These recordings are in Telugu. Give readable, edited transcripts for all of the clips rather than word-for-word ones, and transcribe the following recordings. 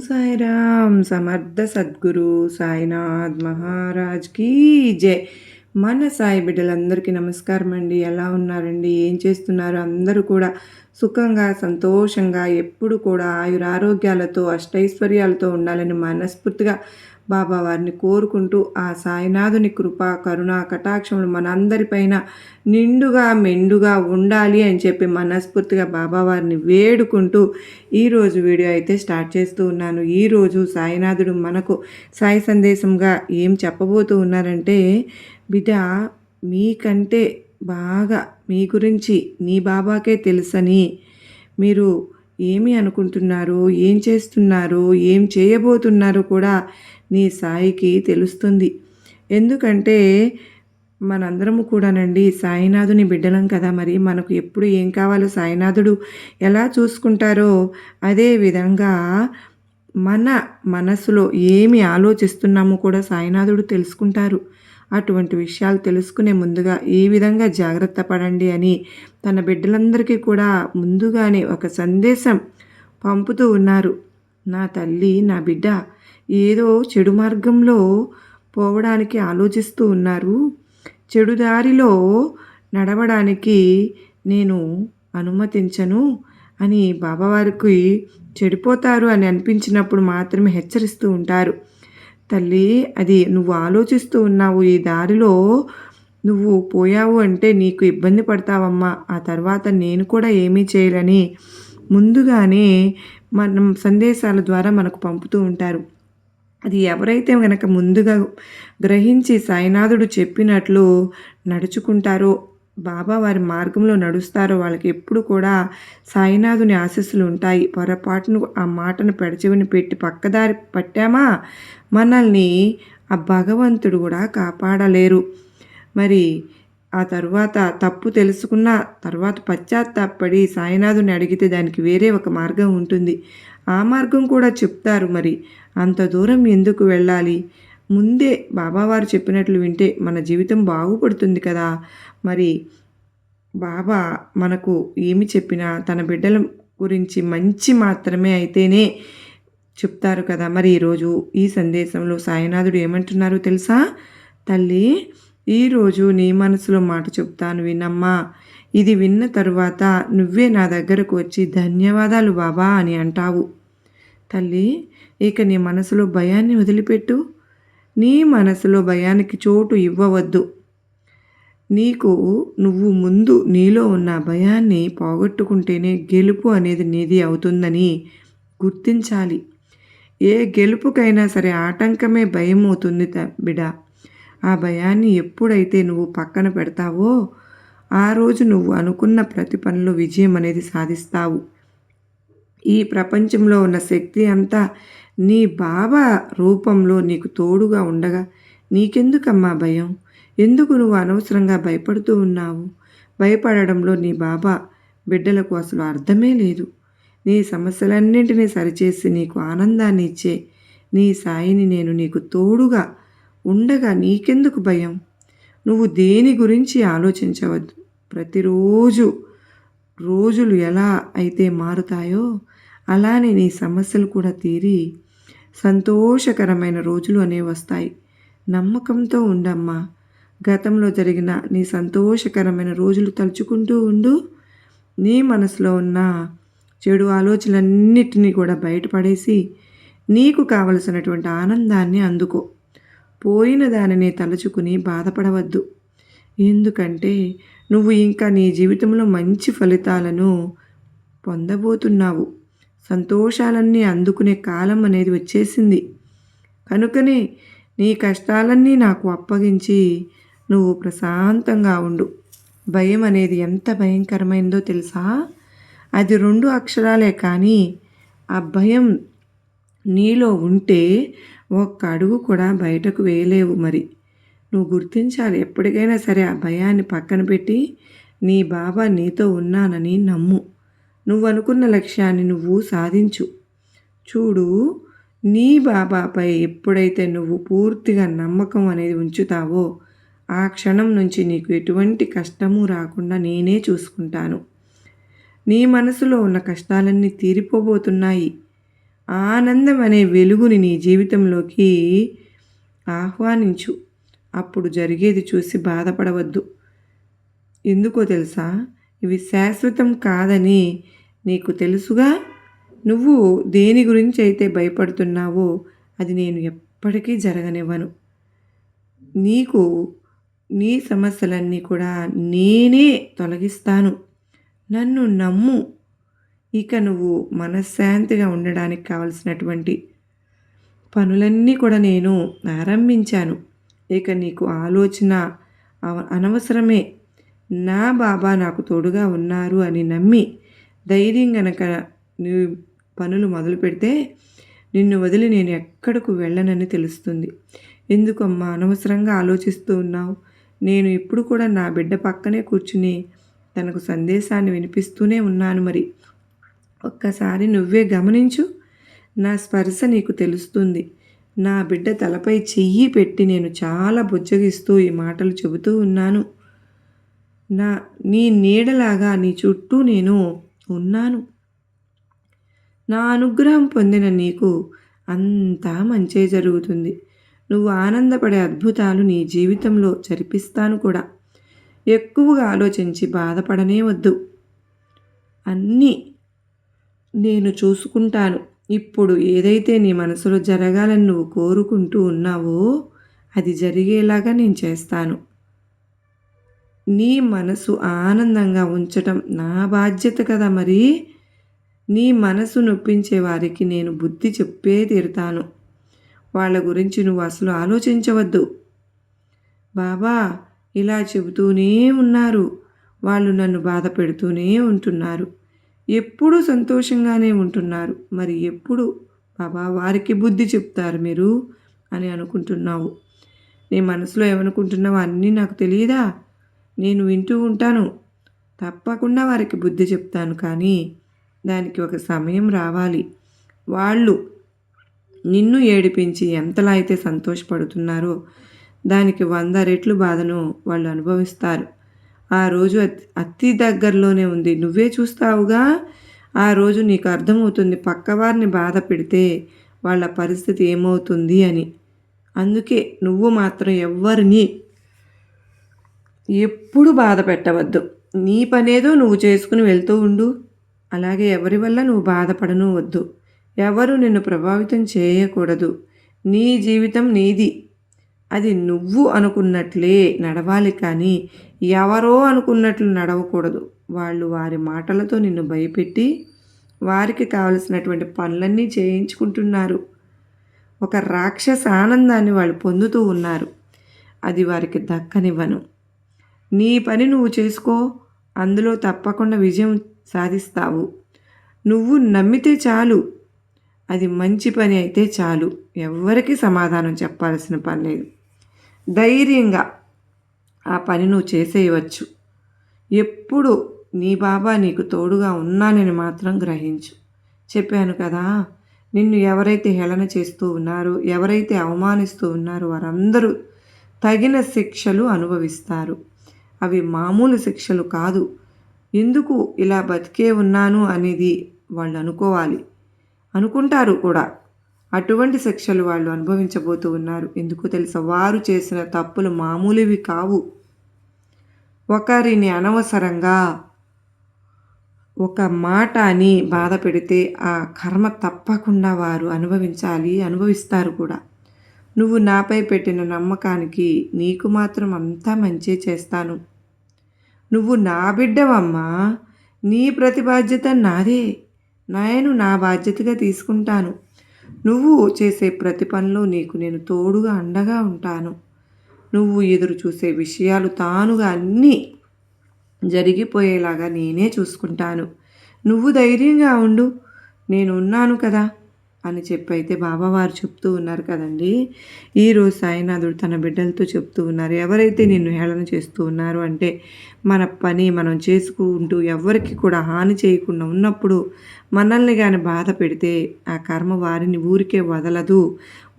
సాయిరామ్ సమర్థ సద్గురు సాయినాథ్ మహారాజ్ కీ జై. మన సాయి బిడ్డలందరికీ నమస్కారం అండి. ఎలా ఉన్నారండి? ఏం చేస్తున్నారు? అందరూ కూడా సుఖంగా సంతోషంగా ఎప్పుడు కూడా ఆయురారోగ్యాలతో అష్టైశ్వర్యాలతో ఉండాలని మనస్ఫూర్తిగా బాబా వారిని కోరుకుంటూ ఆ సాయినాథుని కృప కరుణ కటాక్షములు మనందరిపైన నిండుగా మెండుగా ఉండాలి అని చెప్పి మనస్ఫూర్తిగా బాబా వారిని వేడుకుంటూ ఈరోజు వీడియో అయితే స్టార్ట్ చేస్తూ ఉన్నాను. ఈరోజు సాయినాథుడు మనకు సాయి సందేశంగా ఏం చెప్పబోతూ ఉన్నారంటే, బిడ్డ మీకంటే బాగా మీ గురించి నీ బాబాకే తెలుసని మీరు ఏమి అనుకుంటున్నారో, ఏం చేస్తున్నారో, ఏం చేయబోతున్నారో కూడా నీ సాయికి తెలుస్తుంది. ఎందుకంటే మనందరము కూడానండి సాయినాథుని బిడ్డలం కదా. మరి మనకు ఎప్పుడు ఏం కావాలో సాయినాథుడు ఎలా చూసుకుంటారో అదే విధంగా మన మనసులో ఏమి ఆలోచిస్తున్నామో కూడా సాయినాథుడు తెలుసుకుంటారు. అటువంటి విషయాలు తెలుసుకునే ముందుగా ఈ విధంగా జాగ్రత్త పడండి అని తన బిడ్డలందరికీ కూడా ముందుగానే ఒక సందేశం పంపుతూ ఉన్నారు. నా తల్లి, నా బిడ్డ ఏదో చెడు మార్గంలో పోవడానికి ఆలోచిస్తూ ఉన్నారు. చెడు దారిలో నడవడానికి నేను అనుమతించను అని బాబావారికి చెడిపోతారు అని అనిపించినప్పుడు మాత్రమే హెచ్చరిస్తూ ఉంటారు. తల్లి, అది నువ్వు ఆలోచిస్తూ ఉన్నావు, ఈ దారిలో నువ్వు పోయావు అంటే నీకు ఇబ్బంది పడతావమ్మా, ఆ తర్వాత నేను కూడా ఏమీ చేయలేని ముందుగానే మనం సందేశాల ద్వారా మనకు పంపుతూ ఉంటారు. అది ఎవరైతే గనక ముందుగా గ్రహించి సాయినాథుడు చెప్పినట్లు నడుచుకుంటారో, బాబా వారి మార్గంలో నడుస్తారో వాళ్ళకి ఎప్పుడు కూడా సాయినాథుని ఆశీస్సులు ఉంటాయి. పొరపాటును ఆ మాటను పెడచెవిని పెట్టి పక్కదారి పట్టామా మనల్ని ఆ భగవంతుడు కూడా కాపాడలేరు. మరి ఆ తర్వాత తప్పు తెలుసుకున్న తర్వాత పశ్చాత్తాపడి సాయినాథుని అడిగితే దానికి వేరే ఒక మార్గం ఉంటుంది. ఆ మార్గం కూడా చెప్తారు. మరి అంత దూరం ఎందుకు వెళ్ళాలి? ముందే బాబావారు చెప్పినట్లు వింటే మన జీవితం బాగుపడుతుంది కదా. మరి బాబా మనకు ఏమి చెప్పినా తన బిడ్డల గురించి మంచి మాత్రమే అయితేనే చెప్తారు కదా. మరి ఈరోజు ఈ సందేశంలో సాయినాథుడు ఏమంటున్నారు తెలుసా? తల్లి, ఈరోజు నీ మనసులో మాట చెప్తాను వినమ్మా. ఇది విన్న తరువాత నువ్వే నా దగ్గరకు వచ్చి ధన్యవాదాలు బాబా అని అంటావు. తల్లి, ఇక నీ మనసులో భయాన్ని వదిలిపెట్టు. నీ మనసులో భయానికి చోటు ఇవ్వవద్దు. నువ్వు ముందు నీలో ఉన్న భయాన్ని పోగొట్టుకుంటేనే గెలుపు అనేది నీది అవుతుందని గుర్తించాలి. ఏ గెలుపుకైనా సరే ఆటంకమే భయం అవుతుంది బిడ. ఆ భయాన్ని ఎప్పుడైతే నువ్వు పక్కన పెడతావో ఆ రోజు నువ్వు అనుకున్న ప్రతి పనిలో విజయం అనేది సాధిస్తావు. ఈ ప్రపంచంలో ఉన్న శక్తి అంతా నీ బాబా రూపంలో నీకు తోడుగా ఉండగా నీకెందుకమ్మా భయం? ఎందుకు నువ్వు అనవసరంగా భయపడుతూ ఉన్నావు? భయపడడంలో నీ బాబా బిడ్డలకు అసలు అర్థమే లేదు. నీ సమస్యలన్నింటినీ సరిచేసి నీకు ఆనందాన్ని ఇచ్చే నీ సాయిని నేను నీకు తోడుగా ఉండగా నీకెందుకు భయం? నువ్వు దేని గురించి ఆలోచించవద్దు. ప్రతిరోజు రోజులు ఎలా అయితే మారుతాయో అలానే నీ సమస్యలు కూడా తీరి సంతోషకరమైన రోజులు అనేవి వస్తాయి. నమ్మకంతో ఉండమ్మా. గతంలో జరిగిన నీ సంతోషకరమైన రోజులు తలుచుకుంటూ ఉండు. నీ మనసులో ఉన్న చెడు ఆలోచనలన్నిటినీ కూడా బయటపడేసి నీకు కావలసినటువంటి ఆనందాన్ని అందుకో. పోయిన దానిని తలుచుకుని బాధపడవద్దు. ఎందుకంటే నువ్వు ఇంకా నీ జీవితంలో మంచి ఫలితాలను పొందబోతున్నావు. సంతోషాలన్నీ అందుకునే కాలం అనేది వచ్చేసింది. కనుకనే నీ కష్టాలన్నీ నాకు అప్పగించి నువ్వు ప్రశాంతంగా ఉండు. భయం అనేది ఎంత భయంకరమైందో తెలుసా? అది 2 అక్షరాలే, కానీ ఆ భయం నీలో ఉంటే ఒక్క అడుగు కూడా బయటకు వేయలేవు. మరి నువ్వు గుర్తించాలి. ఎప్పటికైనా సరే ఆ భయాన్ని పక్కన పెట్టి నీ బాబా నీతో ఉన్నానని నమ్ము. నువ్వు అనుకున్న లక్ష్యాన్ని నువ్వు సాధించు. చూడు, నీ బాబాపై ఎప్పుడైతే నువ్వు పూర్తిగా నమ్మకం అనేది ఉంచుతావో ఆ క్షణం నుంచి నీకు ఎటువంటి కష్టము రాకుండా నేనే చూసుకుంటాను. నీ మనసులో ఉన్న కష్టాలన్నీ తీరిపోబోతున్నాయి. ఆనందం అనే వెలుగుని నీ జీవితంలోకి ఆహ్వానించు. అప్పుడు జరిగేది చూసి బాధపడవద్దు. ఎందుకో తెలుసా? ఇవి శాశ్వతం కాదని నీకు తెలుసుగా. నువ్వు దేని గురించి అయితే భయపడుతున్నావో అది నేను ఎప్పటికీ జరగనివ్వను. నీకు నీ సమస్యలన్నీ కూడా నేనే తొలగిస్తాను. నన్ను నమ్ము. ఇక నువ్వు మనశ్శాంతిగా ఉండడానికి కావలసినటువంటి పనులన్నీ కూడా నేను ఆరంభించాను. ఇక నీకు ఆలోచన అనవసరమే. నా బాబా నాకు తోడుగా ఉన్నారు అని నమ్మి ధైర్యం గనక నువ్వు పనులు మొదలు పెడితే నిన్ను వదిలి నేను ఎక్కడకు వెళ్ళనని తెలుస్తుంది. ఎందుకమ్మా అనవసరంగా ఆలోచిస్తూ ఉన్నావు? నేను ఇప్పుడు కూడా నా బిడ్డ పక్కనే కూర్చుని తనకు సందేశాన్ని వినిపిస్తూనే ఉన్నాను. మరి ఒక్కసారి నువ్వే గమనించు. నా స్పర్శ నీకు తెలుస్తుంది. నా బిడ్డ తలపై చెయ్యి పెట్టి నేను చాలా బుజ్జగిస్తూ ఈ మాటలు చెబుతూ ఉన్నాను. నీ నీడలాగా నీ చుట్టూ నేను ఉన్నాను. నా అనుగ్రహం పొందిన నీకు అంతా మంచే జరుగుతుంది. నువ్వు ఆనందపడే అద్భుతాలు నీ జీవితంలో జరిపిస్తాను కూడా. ఎక్కువగా ఆలోచించి బాధపడనే వద్దు. అన్నీ నేను చూసుకుంటాను. ఇప్పుడు ఏదైతే నీ మనసులో జరగాలని నువ్వు కోరుకుంటూ ఉన్నావో అది జరిగేలాగా నేను చేస్తాను. నీ మనసు ఆనందంగా ఉంచటం నా బాధ్యత కదా. మరి నీ మనసు నొప్పించే వారికి నేను బుద్ధి చెప్పే తీరుతాను. వాళ్ళ గురించి నువ్వు అసలు ఆలోచించవద్దు. బాబా ఇలా చెబుతూనే ఉన్నారు. వాళ్ళు నన్ను బాధ పెడుతూనే ఉంటున్నారు. ఎప్పుడూ సంతోషంగానే ఉంటున్నారు. మరి ఎప్పుడు బాబా వారికి బుద్ధి చెప్తారు మీరు అని అనుకుంటున్నావు. నీ మనసులో ఏమనుకుంటున్నావో అన్నీ నాకు తెలియదా? నేను వింటూ ఉంటాను. తప్పకుండా వారికి బుద్ధి చెప్తాను. కానీ దానికి ఒక సమయం రావాలి. వాళ్ళు నిన్ను ఏడిపించి ఎంతలా అయితే సంతోషపడుతున్నారో దానికి 100 రెట్లు బాధను వాళ్ళు అనుభవిస్తారు. ఆ రోజు అతి దగ్గరలోనే ఉంది. నువ్వే చూస్తావుగా. ఆ రోజు నీకు అర్థమవుతుంది పక్కవారిని బాధ పెడితే వాళ్ళ పరిస్థితి ఏమవుతుంది అని. అందుకే నువ్వు మాత్రం ఎవ్వరిని ఎప్పుడు బాధ పెట్టవద్దు. నీ పనేదో నువ్వు చేసుకుని వెళ్తూ ఉండు. అలాగే ఎవరి వల్ల నువ్వు బాధపడను వద్దు. ఎవరు నిన్ను ప్రభావితం చేయకూడదు. నీ జీవితం నీది. అది నువ్వు అనుకున్నట్లే నడవాలి. కానీ ఎవరో అనుకున్నట్లు నడవకూడదు. వాళ్ళు వారి మాటలతో నిన్ను భయపెట్టి వారికి కావలసినటువంటి పనులన్నీ చేయించుకుంటున్నారు. ఒక రాక్షస ఆనందాన్ని వాళ్ళు పొందుతూ ఉన్నారు. అది వారికి దక్కనివ్వను. నీ పని నువ్వు చేసుకో. అందులో తప్పకుండా విజయం సాధిస్తావు. నువ్వు నమ్మితే చాలు. అది మంచి పని అయితే చాలు. ఎవ్వరికీ సమాధానం చెప్పాల్సిన పని లేదు. ధైర్యంగా ఆ పని నువ్వు చేసేయవచ్చు. ఎప్పుడు నీ బాబా నీకు తోడుగా ఉన్నానని మాత్రం గ్రహించు. చెప్పాను కదా, నిన్ను ఎవరైతే హేళన చేస్తూ ఉన్నారో, ఎవరైతే అవమానిస్తూ ఉన్నారో వారందరూ తగిన శిక్షలు అనుభవిస్తారు. అవి మామూలు శిక్షలు కాదు. ఎందుకు ఇలా బతికే ఉన్నాను అనేది వాళ్ళు అనుకుంటారు కూడా. అటువంటి శిక్షలు వాళ్ళు అనుభవించబోతూ ఉన్నారు. ఎందుకు తెలుసా? వారు చేసిన తప్పులు మామూలువి కావు. ఒకరిని అనవసరంగా ఒక మాట అని బాధ పెడితే ఆ కర్మ తప్పకుండా వారు అనుభవిస్తారు కూడా. నువ్వు నాపై పెట్టిన నమ్మకానికి నీకు మాత్రం అంతా మంచే చేస్తాను. నువ్వు నా బిడ్డవమ్మా. నీ ప్రతి బాధ్యత నాదే. నేను నా బాధ్యతగా తీసుకుంటాను. నువ్వు చేసే ప్రతి పనిలో నీకు నేను తోడుగా అండగా ఉంటాను. నువ్వు ఎదురు చూసే విషయాలు తానుగా అన్నీ జరిగిపోయేలాగా నేనే చూసుకుంటాను. నువ్వు ధైర్యంగా ఉండు. నేను ఉన్నాను కదా అని చెప్పైతే బాబావారు చెప్తూ ఉన్నారు కదండి. ఈరోజు సాయినాథుడు తన బిడ్డలతో చెప్తూ ఉన్నారు. ఎవరైతే నిన్ను హేళన చేస్తూ ఉన్నారు అంటే మన పని మనం చేసుకుంటూ ఎవరికి కూడా హాని చేయకుండా ఉన్నప్పుడు మనల్ని కానీ బాధ పెడితే ఆ కర్మ వారిని ఊరికే వదలదు.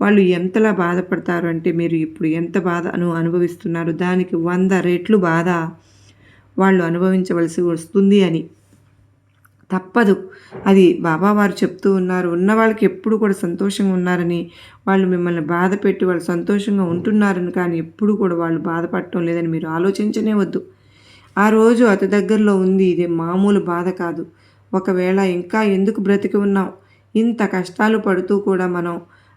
వాళ్ళు ఎంతలా బాధపడతారు అంటే మీరు ఇప్పుడు ఎంత బాధను అనుభవిస్తున్నారు దానికి 100 రెట్లు బాధ వాళ్ళు అనుభవించవలసి వస్తుంది అని. తప్పదు. అది బాబా వారు చెప్తూ ఉన్నారు. ఉన్నవాళ్ళకి ఎప్పుడు కూడా సంతోషంగా ఉన్నారని, వాళ్ళు మిమ్మల్ని బాధపెట్టి వాళ్ళు సంతోషంగా ఉంటున్నారని కానీ ఎప్పుడు కూడా వాళ్ళు బాధపడటం లేదని మీరు ఆలోచించనే వద్దు. ఆ రోజు అతి దగ్గరలో ఉంది. ఇది మామూలు బాధ కాదు. ఒకవేళ ఇంకా ఎందుకు బ్రతికి ఉన్నాం, ఇంత కష్టాలు పడుతూ కూడా మనం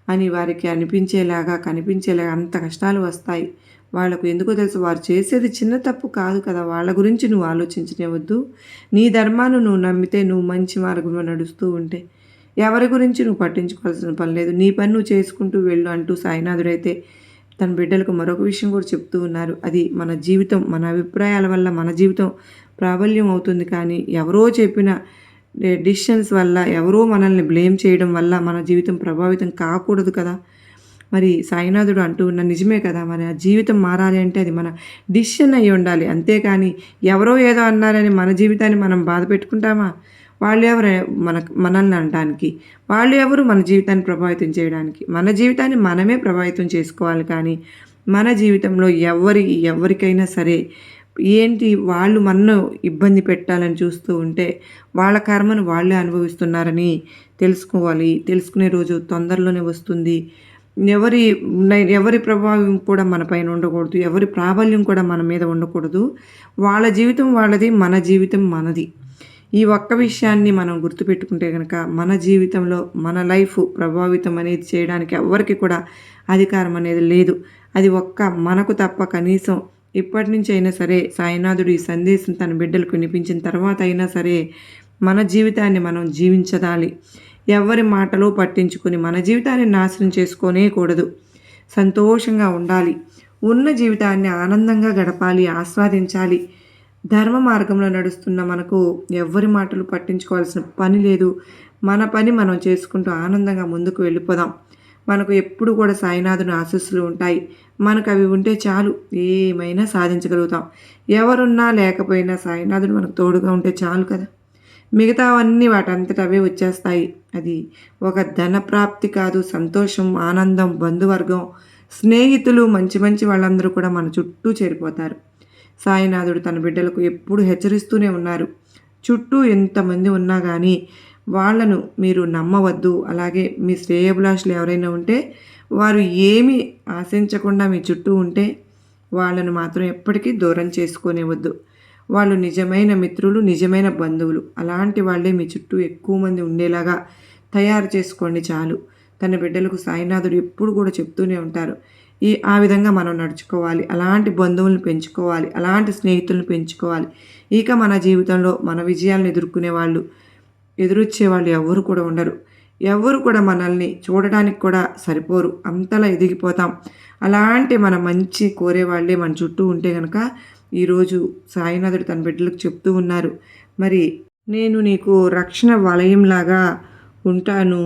అని వారికి అనిపించేలాగా, కనిపించేలాగా అంత కష్టాలు వస్తాయి. వాళ్ళకు ఎందుకో తెలుసు, వారు చేసేది చిన్న తప్పు కాదు కదా! వాళ్ళ గురించి నువ్వు ఆలోచించనే వద్దు. నీ ధర్మాన్ని నువ్వు నమ్మితే, నువ్వు మంచి మార్గంలో నడుస్తూ ఉంటే, ఎవరి గురించి నువ్వు పట్టించుకోవాల్సిన పని లేదు. నీ పని నువ్వు చేసుకుంటూ వెళ్ళు అంటూ సాయినాథుడైతే తన బిడ్డలకు మరొక విషయం కూడా చెప్తూ ఉన్నారు. అది మన జీవితం, మన అభిప్రాయాల వల్ల మన జీవితం ప్రాబల్యం అవుతుంది. కానీ ఎవరో చెప్పిన డిసిషన్స్ వల్ల, ఎవరో మనల్ని బ్లేమ్ చేయడం వల్ల మన జీవితం ప్రభావితం కాకూడదు కదా! మరి సాయినాథుడు అంటూ ఉన్న నిజమే కదా! మరి ఆ జీవితం మారాలి అంటే అది మన డిసిషన్ అయ్యి ఉండాలి. అంతేకాని ఎవరో ఏదో అన్నారని మన జీవితాన్ని మనం బాధ పెట్టుకుంటామా? వాళ్ళు ఎవరు మనల్ని అనడానికి? వాళ్ళు ఎవరు మన జీవితాన్ని ప్రభావితం చేయడానికి? మన జీవితాన్ని మనమే ప్రభావితం చేసుకోవాలి కానీ, మన జీవితంలో ఎవరికైనా సరే ఏంటి వాళ్ళు మనను ఇబ్బంది పెట్టాలని చూస్తూ ఉంటే, వాళ్ళ కర్మను వాళ్ళే అనుభవిస్తున్నారని తెలుసుకోవాలి. తెలుసుకునే రోజు తొందరలోనే వస్తుంది. ఎవరి ఎవరి ప్రభావం కూడా మన పైన ఉండకూడదు. ఎవరి ప్రాబల్యం కూడా మన మీద ఉండకూడదు. వాళ్ళ జీవితం వాళ్ళది, మన జీవితం మనది. ఈ ఒక్క విషయాన్ని మనం గుర్తుపెట్టుకుంటే గనక మన జీవితంలో మన లైఫ్ ప్రభావితం అనేది చేయడానికి ఎవ్వరికి కూడా అధికారం అనేది లేదు. అది ఒక్క మనకు తప్ప కనీసం ఇప్పటి నుంచి అయినా సరే సాయినాథుడు ఈ సందేశం తన బిడ్డలకు వినిపించిన తర్వాత అయినా సరే మన జీవితాన్ని మనం జీవించదాలి. ఎవరి మాటలో పట్టించుకొని మన జీవితాన్ని నాశనం చేసుకోనే కూడదు. సంతోషంగా ఉండాలి. ఉన్న జీవితాన్ని ఆనందంగా గడపాలి, ఆస్వాదించాలి. ధర్మ మార్గంలో నడుస్తున్న మనకు ఎవ్వరి మాటలు పట్టించుకోవాల్సిన పని లేదు. మన పని మనం చేసుకుంటూ ఆనందంగా ముందుకు వెళ్ళిపోదాం. మనకు ఎప్పుడు కూడా సాయినాథుని ఆశీస్సులు ఉంటాయి. మనకు అవి ఉంటే చాలు, ఏమైనా సాధించగలుగుతాం. ఎవరున్నా లేకపోయినా సాయినాథుడు మనకు తోడుగా ఉంటే చాలు కదా! మిగతావన్నీ వాటంతట అవే వచ్చేస్తాయి. అది ఒక ధన ప్రాప్తి కాదు, సంతోషం, ఆనందం, బంధువర్గం, స్నేహితులు, మంచి మంచి వాళ్ళందరూ కూడా మన చుట్టూ చేరిపోతారు. సాయినాథుడు తన బిడ్డలకు ఎప్పుడు హెచ్చరిస్తూనే ఉన్నారు. చుట్టూ ఎంతమంది ఉన్నా కానీ వాళ్ళను మీరు నమ్మవద్దు. అలాగే మీ శ్రేయోభిలాషులు ఎవరైనా ఉంటే వారు ఏమీ ఆశించకుండా మీ చుట్టూ ఉంటే వాళ్ళను మాత్రం ఎప్పటికీ దూరం చేసుకోనివద్దు. వాళ్ళు నిజమైన మిత్రులు, నిజమైన బంధువులు. అలాంటి వాళ్ళే మీ చుట్టూ ఎక్కువ మంది ఉండేలాగా తయారు చేసుకోండి చాలు. తన బిడ్డలకు సాయినాథుడు ఎప్పుడు కూడా చెప్తూనే ఉంటారు. ఆ విధంగా మనం నడుచుకోవాలి. అలాంటి బంధువులను పెంచుకోవాలి. అలాంటి స్నేహితులను పెంచుకోవాలి. ఇక మన జీవితంలో మన విజయాలను ఎదుర్కొనే వాళ్ళు, ఎదురొచ్చేవాళ్ళు ఎవరు కూడా ఉండరు. ఎవరు కూడా మనల్ని చూడడానికి కూడా సరిపోరు. అంతలా ఎదిగిపోతాం. అలాంటి మన మంచి కోరేవాళ్ళే మన చుట్టూ ఉంటే కనుక ఈరోజు సాయినాథుడు తన బిడ్డలకు చెప్తూ ఉన్నారు. మరి నేను నీకు రక్షణ వలయంలాగా ఉంటాను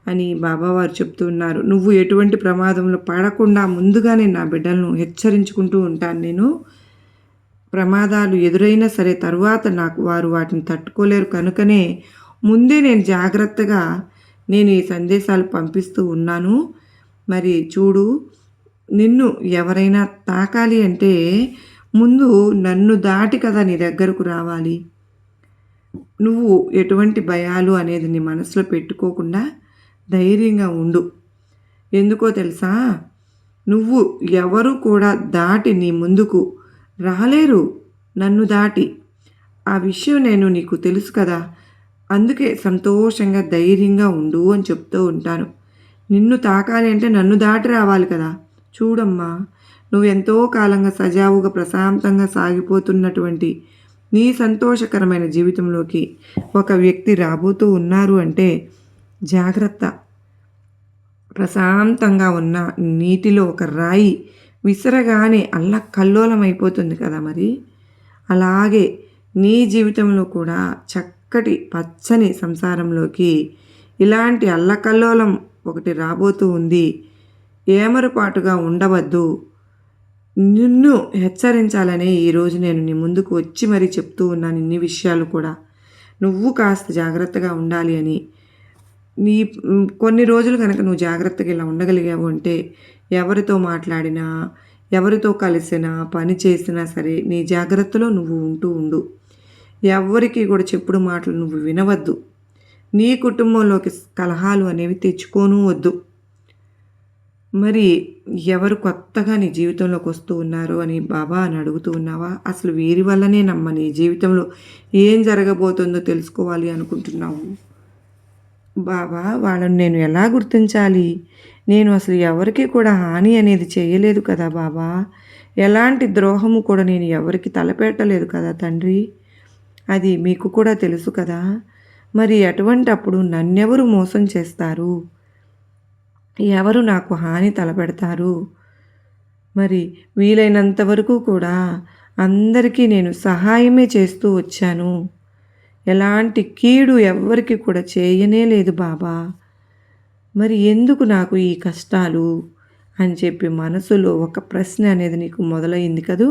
అని బాబావారు చెప్తూ ఉన్నారు. నువ్వు ఎటువంటి ప్రమాదంలో పడకుండా ముందుగానే నా బిడ్డలను హెచ్చరించుకుంటూ ఉంటాను. నేను ప్రమాదాలు ఎదురైనా సరే తరువాత నాకు వారు వాటిని తట్టుకోలేరు కనుకనే ముందే నేను జాగ్రత్తగా నేను ఈ సందేశాలు పంపిస్తూ ఉన్నాను. మరి చూడు, నిన్ను ఎవరైనా తాకాలి అంటే ముందు నన్ను దాటి కదా నీ దగ్గరకు రావాలి. నువ్వు ఎటువంటి భయాలు అనేది నీ మనసులో పెట్టుకోకుండా ధైర్యంగా ఉండు. ఎందుకో తెలుసా, నువ్వు ఎవరు కూడా దాటి నీ ముందుకు రాలేరు నన్ను దాటి. ఆ విషయం నేను నీకు తెలుసు కదా, అందుకే సంతోషంగా ధైర్యంగా ఉండు అని చెప్తూ ఉంటాను. నిన్ను తాకాలి అంటే నన్ను దాటి రావాలి కదా. చూడమ్మా, నువ్వు ఎంతో కాలంగా సజావుగా ప్రశాంతంగా సాగిపోతున్నటువంటి నీ సంతోషకరమైన జీవితంలోకి ఒక వ్యక్తి రాబోతూ ఉన్నారు అంటే జాగ్రత్త. ప్రశాంతంగా ఉన్న నీటిలో ఒక రాయి విసరగానే అల్లకల్లోలం అయిపోతుంది కదా. మరి అలాగే నీ జీవితంలో కూడా చక్కటి పచ్చని సంసారంలోకి ఇలాంటి అల్లకల్లోలం ఒకటి రాబోతూ ఉంది. ఏమరపాటుగా ఉండవద్దు. నిన్ను హెచ్చరించాలనే ఈరోజు నేను నీ ముందుకు వచ్చి మరీ చెప్తూ ఉన్నాను ఇన్ని విషయాలు కూడా. నువ్వు కాస్త జాగ్రత్తగా ఉండాలి అని. నీ కొన్ని రోజులు కనుక నువ్వు జాగ్రత్తగా ఇలా ఉండగలిగావు అంటే ఎవరితో మాట్లాడినా, ఎవరితో కలిసినా, పని చేసినా సరే నీ జాగ్రత్తలో నువ్వు ఉంటూ ఉండు. ఎవ్వరికీ కూడా చెప్పుడు మాటలు నువ్వు వినవద్దు. నీ కుటుంబంలోకి కలహాలు అనేవి తెచ్చుకోను వద్దు. మరి ఎవరు కొత్తగా నీ జీవితంలోకి వస్తూ ఉన్నారు అని బాబా అని అడుగుతూ ఉన్నావా? అసలు వీరి వల్లనే నమ్మ నీ జీవితంలో ఏం జరగబోతుందో తెలుసుకోవాలి అనుకుంటున్నావు. బాబా వాళ్ళని నేను ఎలా గుర్తించాలి? నేను అసలు ఎవరికీ కూడా హాని అనేది చేయలేదు కదా బాబా! ఎలాంటి ద్రోహము కూడా నేను ఎవరికీ తలపెట్టలేదు కదా తండ్రి! అది మీకు కూడా తెలుసు కదా! మరి అటువంటప్పుడు నన్నెవరు మోసం చేస్తారు? ఎవరు నాకు హాని తలపెడతారు? మరి వీలైనంత వరకు కూడా అందరికీ నేను సహాయమే చేస్తూ వచ్చాను. ఎలాంటి కీడు ఎవ్వరికి కూడా చేయనే లేదు బాబా. మరి ఎందుకు నాకు ఈ కష్టాలు అని చెప్పి మనసులో ఒక ప్రశ్న అనేది నీకు మొదలైంది కదూ.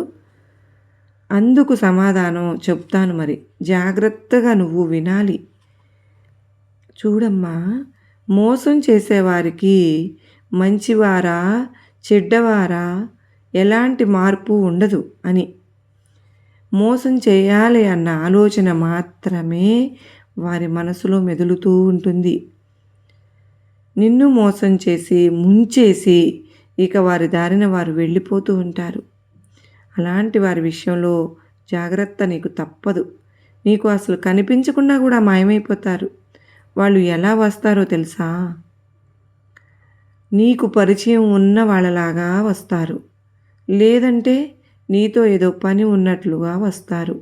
అందుకు సమాధానం చెప్తాను. మరి జాగ్రత్తగా నువ్వు వినాలి. చూడమ్మా, మోసం చేసేవారికి మంచివారా చెడ్డవారా ఎలాంటి మార్పు ఉండదు అని. మోసం చేయాలి అన్న ఆలోచన మాత్రమే వారి మనసులో మెదులుతూ ఉంటుంది. నిన్ను మోసం చేసి ముంచేసి ఇక వారి దారిన వారు వెళ్ళిపోతూ ఉంటారు. అలాంటి వారి విషయంలో జాగ్రత్త నీకు తప్పదు. నీకు అసలు కనిపించకుండా కూడా మాయమైపోతారు. వాళ్ళు ఎలా వస్తారో తెలుసా? నీకు పరిచయం ఉన్న వాళ్ళలాగా వస్తారు. లేదంటే నీతో ఏదో పని ఉన్నట్లుగా వస్తారు.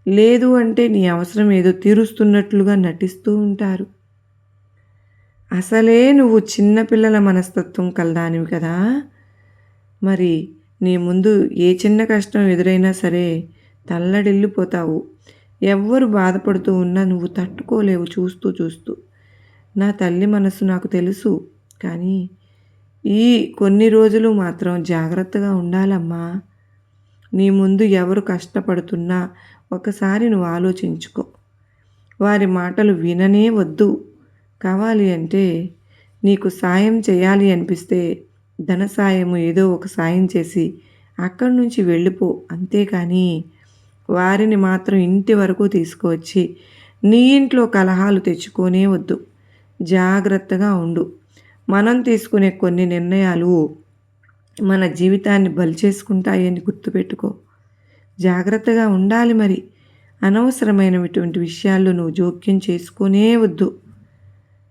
లేదు అంటే నీ అవసరం ఏదో తీరుస్తున్నట్లుగా నటిస్తూ ఉంటారు. అసలే నువ్వు చిన్నపిల్లల మనస్తత్వం కలదానివి కదా. మరి నీ ముందు ఏ చిన్న కష్టం ఎదురైనా సరే తల్లడిల్లిపోతావు. ఎవ్వరు బాధపడుతూ ఉన్నా నువ్వు తట్టుకోలేవు చూస్తూ చూస్తూ. నా తల్లి మనసు నాకు తెలుసు. కానీ ఈ కొన్ని రోజులు మాత్రం జాగ్రత్తగా ఉండాలమ్మా. నీ ముందు ఎవరు కష్టపడుతున్నా ఒకసారి నువ్వు ఆలోచించుకో. వారి మాటలు విననే వద్దు. కావాలి అంటే నీకు సాయం చేయాలి అనిపిస్తే ధన సాయము ఏదో ఒక సాయం చేసి అక్కడి నుంచి వెళ్ళిపో. అంతేకాని వారిని మాత్రం ఇంటి వరకు తీసుకువచ్చి నీ ఇంట్లో కలహాలు తెచ్చుకోనే వద్దు. జాగ్రత్తగా ఉండు. మనం తీసుకునే కొన్ని నిర్ణయాలు మన జీవితాన్ని బలిచేసుకుంటాయని గుర్తుపెట్టుకో. జాగ్రత్తగా ఉండాలి. మరి అనవసరమైనటువంటి విషయాల్లో నువ్వు జోక్యం చేసుకునే వద్దు.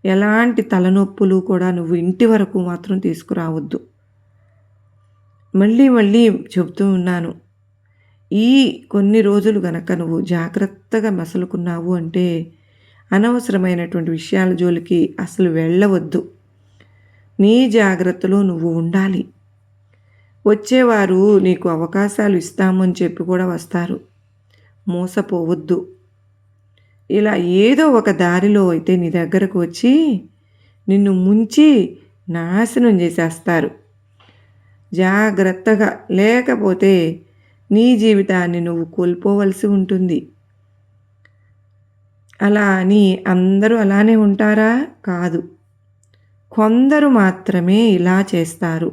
ఎలాంటి తలనొప్పులు కూడా నువ్వు ఇంటి వరకు మాత్రం తీసుకురావద్దు. మళ్ళీ మళ్ళీ చెబుతూ ఉన్నాను. ఈ కొన్ని రోజులు గనక నువ్వు జాగ్రత్తగా మసలుకున్నావు అంటే అనవసరమైనటువంటి విషయాల జోలికి అసలు వెళ్ళవద్దు. నీ జాగ్రత్తలో నువ్వు ఉండాలి. వచ్చేవారు నీకు అవకాశాలు ఇస్తామని చెప్పి కూడా వస్తారు. మోసపోవద్దు. ఇలా ఏదో ఒక దారిలో అయితే నీ దగ్గరకు వచ్చి నిన్ను ముంచి నాశనం చేసేస్తారు. జాగ్రత్తగా, లేకపోతే నీ జీవితాన్ని నువ్వు కోల్పోవలసి ఉంటుంది. అలా అని అందరూ అలానే ఉంటారా? కాదు. కొందరు మాత్రమే ఇలా చేస్తారు.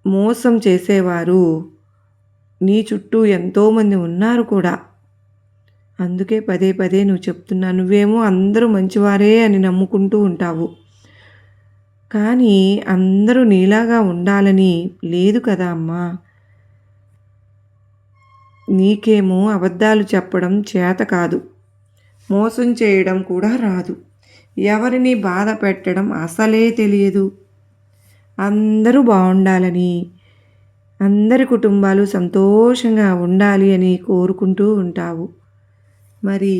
మోసం చేసేవారు నీ చుట్టూ ఎంతోమంది ఉన్నారు కూడా. అందుకే పదే పదే నువ్వు చెప్తున్నా. నువ్వేమో అందరూ మంచివారే అని నమ్ముకుంటూ ఉంటావు. కానీ అందరూ నీలాగా ఉండాలని లేదు కదా అమ్మా. నీకేమో అబద్ధాలు చెప్పడం చేత కాదు. మోసం చేయడం కూడా రాదు. ఎవరిని బాధ పెట్టడం అసలే తెలియదు. అందరూ బాగుండాలని, అందరి కుటుంబాలు సంతోషంగా ఉండాలి అని కోరుకుంటూ ఉంటావు. మరి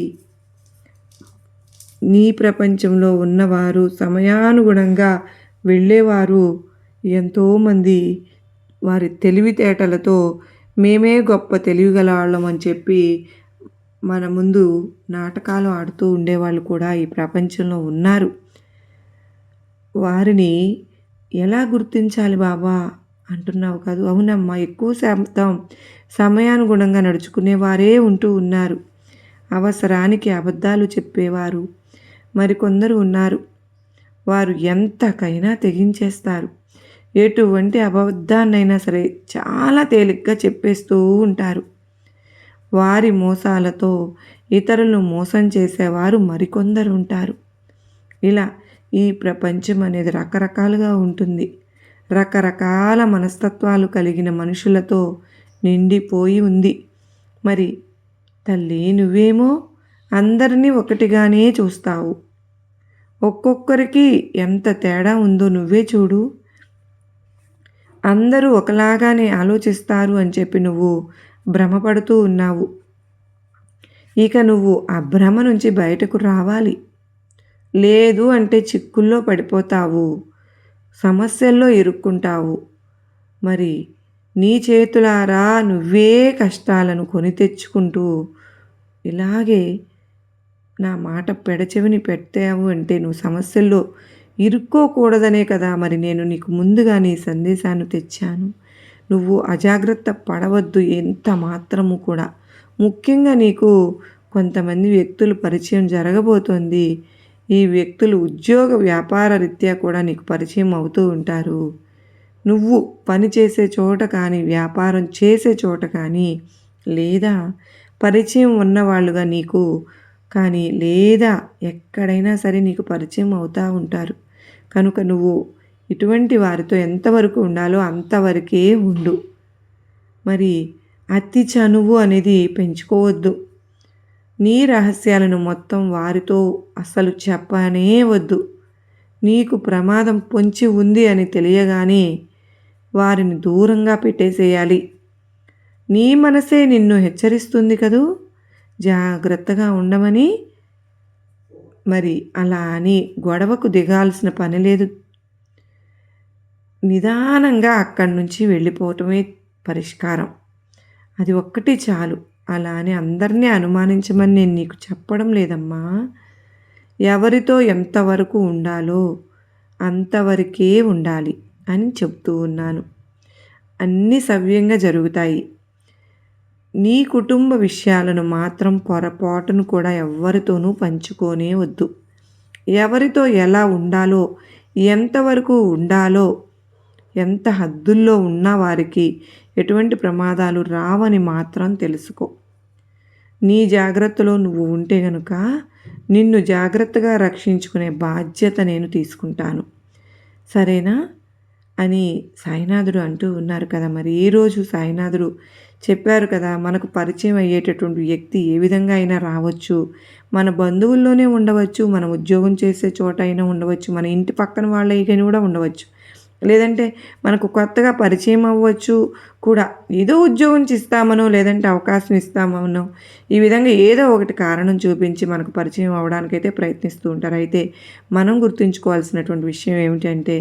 నీ ప్రపంచంలో ఉన్నవారు సమయానుగుణంగా వెళ్ళేవారు ఎంతోమంది వారి తెలివితేటలతో మేమే గొప్ప తెలివిగల వాళ్ళం అని చెప్పి మన ముందు నాటకాలు ఆడుతూ ఉండేవాళ్ళు కూడా ఈ ప్రపంచంలో ఉన్నారు. వారిని ఎలా గుర్తించాలి బాబా అంటున్నావు కాదు. అవునమ్మా, ఎక్కువ శాతం సమయానుగుణంగా నడుచుకునేవారే ఉంటూ ఉన్నారు. అవసరానికి అబద్ధాలు చెప్పేవారు మరికొందరు ఉన్నారు. వారు ఎంతకైనా తెగించేస్తారు. ఎటువంటి అబద్ధాన్నైనా సరే చాలా తేలిగ్గా చెప్పేస్తూ ఉంటారు. వారి మోసాలతో ఇతరులను మోసం చేసేవారు మరికొందరు ఉంటారు. ఇలా ఈ ప్రపంచం అనేది రకరకాలుగా ఉంటుంది. రకరకాల మనస్తత్వాలు కలిగిన మనుషులతో నిండిపోయి ఉంది. మరి తల్లి, నువ్వేమో అందరినీ ఒకటిగానే చూస్తావు. ఒక్కొక్కరికి ఎంత తేడా ఉందో నువ్వే చూడు. అందరూ ఒకలాగానే ఆలోచిస్తారు అని చెప్పి నువ్వు భ్రమపడుతూ ఉన్నావు. ఇక నువ్వు ఆ భ్రమ నుంచి బయటకు రావాలి. లేదు అంటే చిక్కుల్లో పడిపోతావు, సమస్యల్లో ఇరుక్కుంటావు. మరి నీ చేతులారా నువ్వే కష్టాలను కొని తెచ్చుకుంటూ ఇలాగే నా మాట పెడచెవిని పెట్టావు అంటే నువ్వు సమస్యల్లో ఇరుక్కోకూడదనే కదా మరి నేను నీకు ముందుగా నీ సందేశాన్ని తెచ్చాను. నువ్వు అజాగ్రత్త పడవద్దు ఎంత మాత్రము కూడా. ముఖ్యంగా నీకు కొంతమంది వ్యక్తులు పరిచయం జరగబోతోంది. ఈ వ్యక్తులు ఉద్యోగ వ్యాపార రీత్యా కూడా నీకు పరిచయం అవుతూ ఉంటారు. నువ్వు పని చేసే చోట కానీ, వ్యాపారం చేసే చోట కానీ, లేదా పరిచయం ఉన్నవాళ్ళుగా నీకు కానీ, లేదా ఎక్కడైనా సరే నీకు పరిచయం అవుతూ ఉంటారు. కనుక నువ్వు ఇటువంటి వారితో ఎంతవరకు ఉండాలో అంతవరకే ఉండు. మరి అతి చనువు అనేది పెంచుకోవద్దు. నీ రహస్యాలను మొత్తం వారితో అసలు చెప్పనే వద్దు. నీకు ప్రమాదం పొంచి ఉంది అని తెలియగానే వారిని దూరంగా పెట్టేసేయాలి. నీ మనసే నిన్ను హెచ్చరిస్తుంది కదూ జాగ్రత్తగా ఉండమని. మరి అలా అని గొడవకు దిగాల్సిన పని లేదు. నిదానంగా అక్కడి నుంచి వెళ్ళిపోవటమే పరిష్కారం. అది ఒక్కటి చాలు. అలా అని అందరినీ అనుమానించమని నేను నీకు చెప్పడం లేదమ్మా. ఎవరితో ఎంతవరకు ఉండాలో అంతవరకే ఉండాలి అని చెప్తూ ఉన్నాను. అన్నీ సవ్యంగా జరుగుతాయి. నీ కుటుంబ విషయాలను మాత్రం పొరపాటును కూడా ఎవరితోనూ పంచుకోనే వద్దు. ఎవరితో ఎలా ఉండాలో, ఎంతవరకు ఉండాలో, ఎంత హద్దుల్లో ఉన్న వారికి ఎటువంటి ప్రమాదాలు రావని మాత్రం తెలుసుకో. నీ జాగ్రత్తలో నువ్వు ఉంటే గనుక నిన్ను జాగ్రత్తగా రక్షించుకునే బాధ్యత నేను తీసుకుంటాను, సరేనా అని సాయినాథుడు అంటూ ఉన్నారు కదా. మరి ఈరోజు సాయినాథుడు చెప్పారు కదా, మనకు పరిచయం అయ్యేటటువంటి వ్యక్తి ఏ విధంగా అయినా రావచ్చు. మన బంధువుల్లోనే ఉండవచ్చు, మన ఉద్యోగం చేసే చోట అయినా ఉండవచ్చు, మన ఇంటి పక్కన వాళ్ళైనా కూడా ఉండవచ్చు, లేదంటే మనకు కొత్తగా పరిచయం అవ్వచ్చు కూడా. ఏదో ఉద్యోగం ఇస్తామనో, లేదంటే అవకాశం ఇస్తామనో, ఈ విధంగా ఏదో ఒకటి కారణం చూపించి మనకు పరిచయం అవ్వడానికైతే ప్రయత్నిస్తూ ఉంటారు. అయితే మనం గుర్తుంచుకోవాల్సినటువంటి విషయం ఏమిటంటే,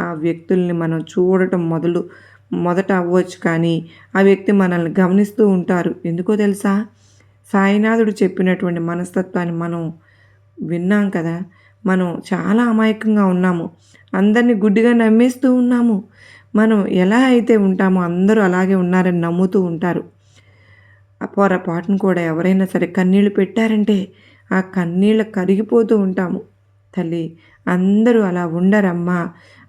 ఆ వ్యక్తుల్ని మనం చూడటం మొదట అవ్వచ్చు, కానీ ఆ వ్యక్తి మనల్ని గమనిస్తూ ఉంటారు. ఎందుకో తెలుసా, సాయినాథుడు చెప్పినటువంటి మనస్తత్వాన్ని మనం విన్నాం కదా. మనం చాలా అమాయకంగా ఉన్నాము, అందరినీ గుడ్డిగా నమ్మేస్తూ ఉన్నాము. మనం ఎలా అయితే ఉంటామో అందరూ అలాగే ఉన్నారని నమ్ముతూ ఉంటారు. ఆ పొరపాటును కూడా ఎవరైనా సరే కన్నీళ్ళు పెట్టారంటే ఆ కన్నీళ్ళ కరిగిపోతూ ఉంటాము. తల్లి, అందరూ అలా ఉండరమ్మా.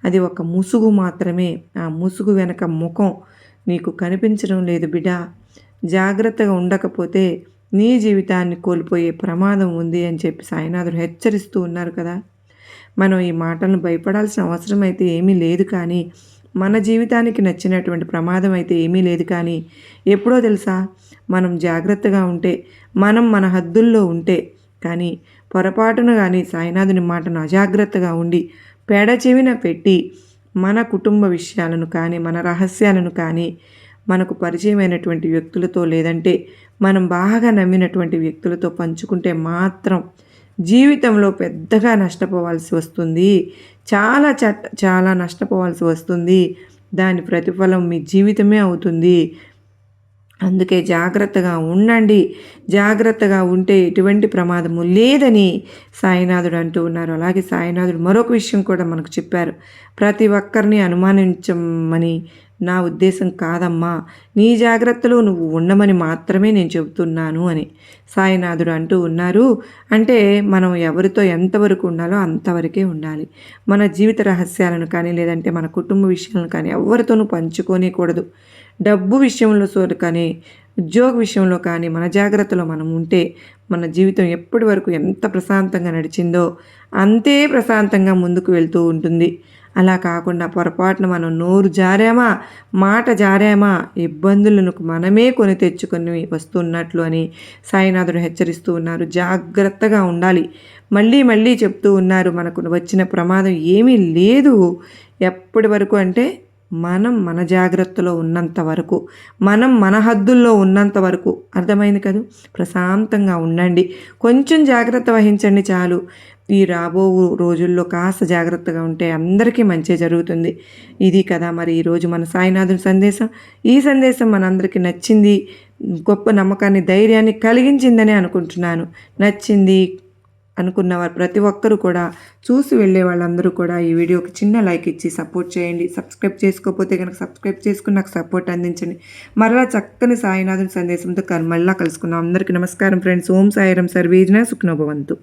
అది ఒక ముసుగు మాత్రమే. ఆ ముసుగు వెనక ముఖం నీకు కనిపించడం లేదు బిడ్డ. జాగ్రత్తగా ఉండకపోతే నీ జీవితాన్ని కోల్పోయే ప్రమాదం ఉంది అని చెప్పి సాయినాథుడు హెచ్చరిస్తూ ఉన్నారు కదా. మనం ఈ మాటలను భయపడాల్సిన అవసరం అయితే ఏమీ లేదు, కానీ మన జీవితానికి నచ్చినటువంటి ప్రమాదం అయితే ఏమీ లేదు. కానీ ఎప్పుడో తెలుసా, మనం జాగ్రత్తగా ఉంటే, మనం మన హద్దుల్లో ఉంటే, కానీ పొరపాటును కానీ సాయినాథుని మాటను అజాగ్రత్తగా ఉండి పెడచెవిన పెట్టి మన కుటుంబ విషయాలను కానీ, మన రహస్యాలను కానీ మనకు పరిచయమైనటువంటి వ్యక్తులతో, లేదంటే మనం బాగా నమ్మినటువంటి వ్యక్తులతో పంచుకుంటే మాత్రం జీవితంలో పెద్దగా నష్టపోవాల్సి వస్తుంది. చాలా నష్టపోవాల్సి వస్తుంది. దాని ప్రతిఫలం మీ జీవితమే అవుతుంది. అందుకే జాగ్రత్తగా ఉండండి. జాగ్రత్తగా ఉంటే ఎటువంటి ప్రమాదము లేదని సాయినాథుడు అంటూ ఉన్నారు. అలాగే సాయినాథుడు మరొక విషయం కూడా మనకు చెప్పారు. ప్రతి ఒక్కరిని అనుమానించమని నా ఉద్దేశం కాదమ్మా, నీ జాగ్రత్తలో నువ్వు ఉండమని మాత్రమే నేను చెబుతున్నాను అని సాయినాథుడు అంటూ ఉన్నారు. అంటే మనం ఎవరితో ఎంతవరకు ఉండాలో అంతవరకే ఉండాలి. మన జీవిత రహస్యాలను కానీ లేదంటే మన కుటుంబ విషయాలను కానీ ఎవరితోనూ పంచుకోనేకూడదు. డబ్బు విషయంలో కానీ ఉద్యోగ విషయంలో కానీ మన జాగ్రత్తలో మనం ఉంటే మన జీవితం ఎప్పటి వరకు ఎంత ప్రశాంతంగా నడిచిందో అంతే ప్రశాంతంగా ముందుకు వెళ్తూ ఉంటుంది. అలా కాకుండా పొరపాటున మనం నోరు జారామా, మాట జారామా, ఇబ్బందులను మనమే కొని తెచ్చుకొని వస్తున్నట్లు అని సాయినాథుడు హెచ్చరిస్తూ ఉన్నారు. జాగ్రత్తగా ఉండాలి. మళ్ళీ మళ్ళీ చెప్తూ ఉన్నారు, మనకు వచ్చిన ప్రమాదం ఏమీ లేదు. ఎప్పటి వరకు అంటే మనం మన జాగ్రత్తలో ఉన్నంత వరకు, మనం మన హద్దుల్లో ఉన్నంత వరకు. అర్థమైంది కదా? ప్రశాంతంగా ఉండండి, కొంచెం జాగ్రత్త వహించండి చాలు. ఈ రాబో రోజుల్లో కాస్త జాగ్రత్తగా ఉంటే అందరికీ మంచి జరుగుతుంది. ఇది కదా మరి ఈరోజు మన సాయినాథుని సందేశం. ఈ సందేశం మనందరికీ నచ్చింది, గొప్ప నమ్మకాన్ని, ధైర్యాన్ని కలిగించిందని అనుకుంటున్నాను. నచ్చింది అనుకున్న వారు ప్రతి ఒక్కరూ కూడా, చూసి వెళ్ళే వాళ్ళందరూ కూడా ఈ వీడియోకి చిన్న లైక్ ఇచ్చి సపోర్ట్ చేయండి. సబ్స్క్రైబ్ చేసుకోకపోతే కనుక సబ్స్క్రైబ్ చేసుకుని నాకు సపోర్ట్ అందించండి. మరలా చక్కని సాయినాథుని సందేశంతో మళ్ళీ కలుసుకుందాం. అందరికీ నమస్కారం ఫ్రెండ్స్. ఓం సాయిరం. సర్వేజన సుఖినో భవంతు.